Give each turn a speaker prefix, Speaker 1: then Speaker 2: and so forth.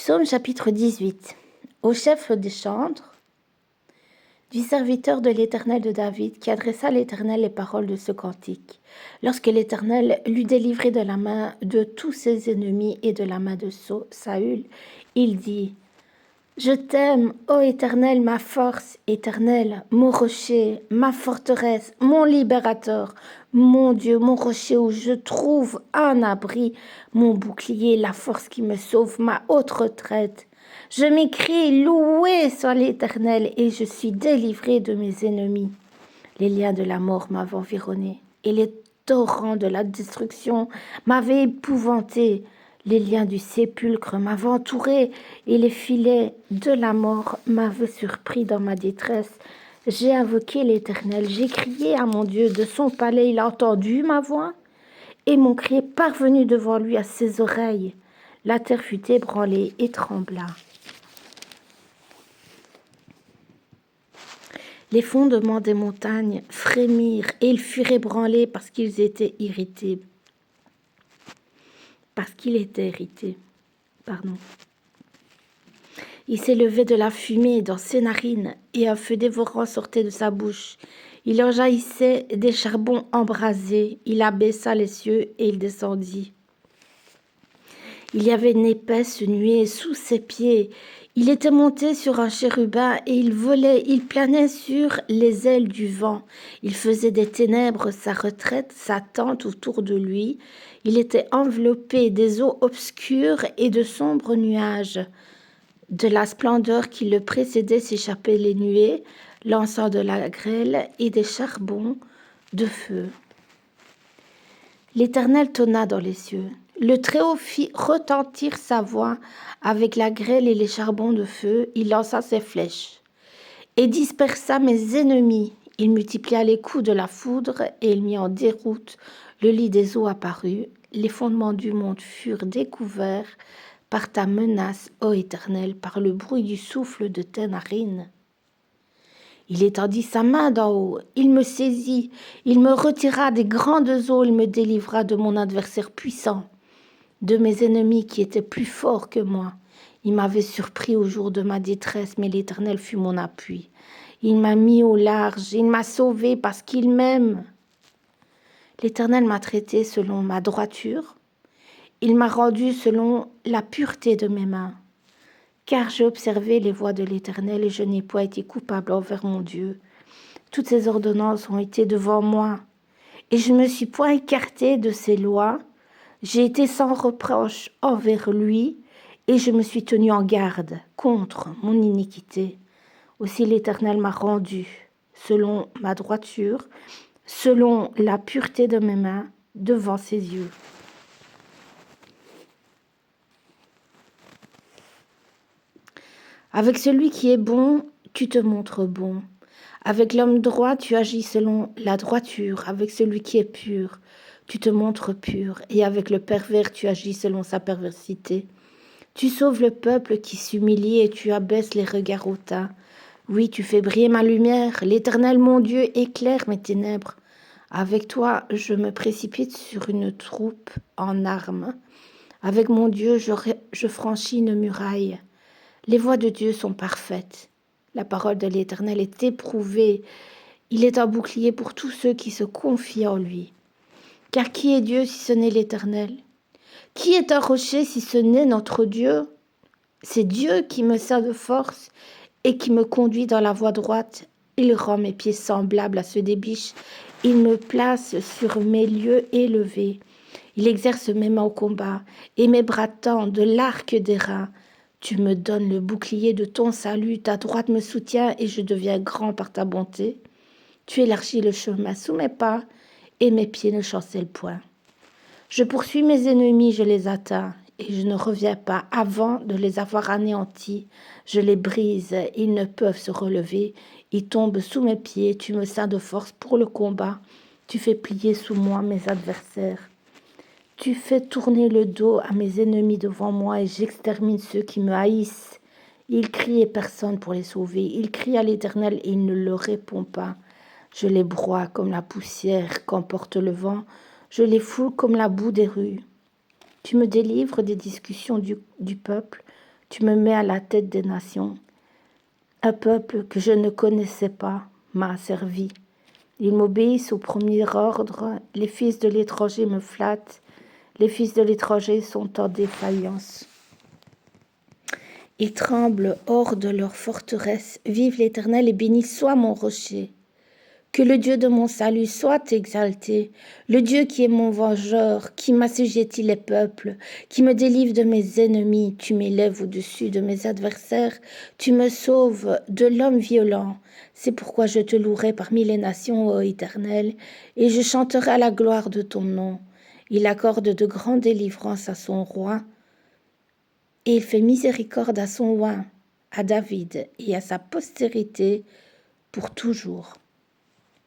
Speaker 1: Psaume chapitre 18. Au chef des chantres, du serviteur de l'Éternel de David, qui adressa à l'Éternel les paroles de ce cantique. Lorsque l'Éternel l'eut délivré de la main de tous ses ennemis et de la main de Saül, il dit: Je t'aime, ô Éternel, ma force, Éternel, mon rocher, ma forteresse, mon libérateur, mon Dieu, mon rocher où je trouve un abri, mon bouclier, la force qui me sauve, ma haute retraite. Je m'écrie: loué soit l'Éternel, et je suis délivré de mes ennemis. Les liens de la mort m'avaient environné, et les torrents de la destruction m'avaient épouvanté. Les liens du sépulcre m'avaient entouré, et les filets de la mort m'avaient surpris dans ma détresse. J'ai invoqué l'Éternel, j'ai crié à mon Dieu. De son palais, il a entendu ma voix, et mon cri est parvenu devant lui à ses oreilles. La terre fut ébranlée et trembla. Les fondements des montagnes frémirent, et ils furent ébranlés parce qu'ils étaient irrités. Parce qu'il était irrité. Il s'élevait de la fumée dans ses narines, et un feu dévorant sortait de sa bouche. Il en jaillissait des charbons embrasés. Il abaissa les cieux, et il descendit. Il y avait une épaisse nuée sous ses pieds. Il était monté sur un chérubin et il volait, il planait sur les ailes du vent. Il faisait des ténèbres sa retraite, sa tente autour de lui. Il était enveloppé des eaux obscures et de sombres nuages. De la splendeur qui le précédait s'échappaient les nuées, lançant de la grêle et des charbons de feu. L'Éternel tonna dans les cieux. Le Très-Haut fit retentir sa voix avec la grêle et les charbons de feu. Il lança ses flèches et dispersa mes ennemis. Il multiplia les coups de la foudre et il mit en déroute le lit des eaux apparut. Les fondements du monde furent découverts par ta menace, ô Éternel, par le bruit du souffle de tes narines. Il étendit sa main d'en haut, il me saisit, il me retira des grandes eaux, il me délivra de mon adversaire puissant, de mes ennemis qui étaient plus forts que moi. Il m'avait surpris au jour de ma détresse, mais l'Éternel fut mon appui. Il m'a mis au large, il m'a sauvé parce qu'il m'aime. L'Éternel m'a traité selon ma droiture, il m'a rendu selon la pureté de mes mains. Car j'ai observé les voies de l'Éternel et je n'ai pas été coupable envers mon Dieu. Toutes ses ordonnances ont été devant moi et je ne me suis point écartée de ses lois. J'ai été sans reproche envers lui et je me suis tenue en garde contre mon iniquité. Aussi l'Éternel m'a rendu selon ma droiture, selon la pureté de mes mains devant ses yeux. Avec celui qui est bon, tu te montres bon. Avec l'homme droit, tu agis selon la droiture. Avec celui qui est pur, tu te montres pur. Et avec le pervers, tu agis selon sa perversité. Tu sauves le peuple qui s'humilie et tu abaisses les regards hautains. Oui, tu fais briller ma lumière. L'Éternel, mon Dieu, éclaire mes ténèbres. Avec toi, je me précipite sur une troupe en armes. Avec mon Dieu, je franchis une muraille. Les voies de Dieu sont parfaites. La parole de l'Éternel est éprouvée. Il est un bouclier pour tous ceux qui se confient en lui. Car qui est Dieu si ce n'est l'Éternel? Qui est un rocher si ce n'est notre Dieu? C'est Dieu qui me sert de force et qui me conduit dans la voie droite. Il rend mes pieds semblables à ceux des biches. Il me place sur mes lieux élevés. Il exerce mes mains au combat et mes bras tendent de l'arc d'airain. Tu me donnes le bouclier de ton salut, ta droite me soutient et je deviens grand par ta bonté. Tu élargis le chemin sous mes pas et mes pieds ne chancellent point. Je poursuis mes ennemis, je les atteins et je ne reviens pas avant de les avoir anéantis. Je les brise, ils ne peuvent se relever, ils tombent sous mes pieds, tu me ceins de force pour le combat, tu fais plier sous moi mes adversaires. Tu fais tourner le dos à mes ennemis devant moi et j'extermine ceux qui me haïssent. Ils crient et personne pour les sauver. Ils crient à l'Éternel et il ne leur répond pas. Je les broie comme la poussière qu'emporte le vent. Je les foule comme la boue des rues. Tu me délivres des discussions du peuple. Tu me mets à la tête des nations. Un peuple que je ne connaissais pas m'a servi. Ils m'obéissent au premier ordre. Les fils de l'étranger me flattent. Les fils de l'étranger sont en défaillance. Ils tremblent hors de leur forteresse. Vive l'Éternel et béni soit mon rocher. Que le Dieu de mon salut soit exalté, le Dieu qui est mon vengeur, qui m'assujettit les peuples, qui me délivre de mes ennemis. Tu m'élèves au-dessus de mes adversaires, tu me sauves de l'homme violent. C'est pourquoi je te louerai parmi les nations, ô Éternel, et je chanterai à la gloire de ton nom. Il accorde de grandes délivrances à son roi, et il fait miséricorde à son roi, à David et à sa postérité pour toujours.